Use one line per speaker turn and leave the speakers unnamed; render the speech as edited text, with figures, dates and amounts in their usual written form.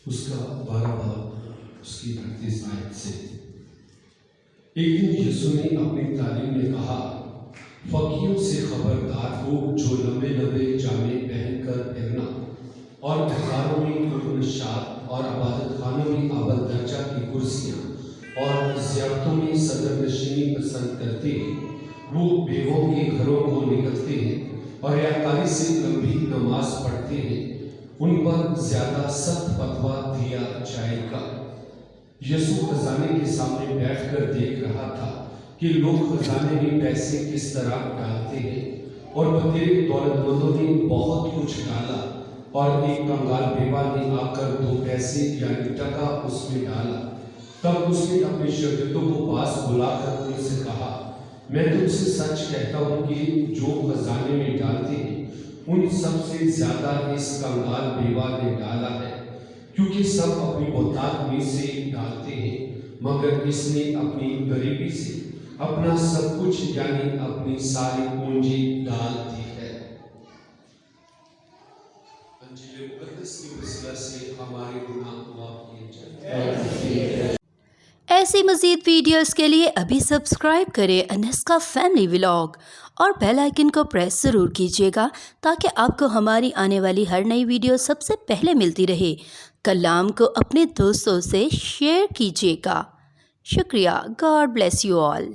اس کا 12 باب اس کی 38 آیت سے۔ ایک دن یسوع نے اپنی تعلیم میں کہا، فقیروں سے خبردار ہو جو لمبے لمبے جامے پہن کر پھرنا اور بخاروں میں نشاد اور عبادت خانوں میں اول درجہ کی کرسیاں اور ضیافتوں میں صدر نشینی پسند کرتے ہیں۔ وہ بیووں کے گھروں کو نکلتے ہیں اور ریاکاری سے لمبی نماز پڑھتے ہیں، ان پر زیادہ سخت فتویٰ دیا جائے گا۔ یسوع خزانے کے سامنے بیٹھ کر دیکھ رہا تھا کہ لوگ خزانے میں پیسے کس طرح ڈالتے ہیں، اور بتیرے دولت مندوں نے بہت کچھ ڈالا، اور ایک کنگال بیوہ نے آ کر 2 پیسے یعنی ٹکا اس میں ڈالا۔ تب اس نے اپنے شاگردوں کو پاس بلا کر ان سے کہا، میں تم سے سچ کہتا ہوں کہ جو خزانے میں ڈالتے ہیں ان سب سے زیادہ اس کنگال بیوہ نے ڈالا ہے، کیونکہ سب اپنی بہتات میں سے ڈالتے ہیں، مگر اس نے اپنی غریبی سے اپنا سب کچھ یعنی اپنی ساری پونجی ڈال دی ہے۔ انجیل مقدس کی وسیلہ سے ہمارے گناہ معاف کیے جائیں۔
ایسی مزید ویڈیوز کے لیے ابھی سبسکرائب کریں انسکا فیملی ولاگ اور بیل آئیکن کو پریس ضرور کیجیے گا تاکہ آپ کو ہماری آنے والی ہر نئی ویڈیو سب سے پہلے ملتی رہے۔ کلام کو اپنے دوستوں سے شیئر کیجیے گا۔ شکریہ۔ God bless you all.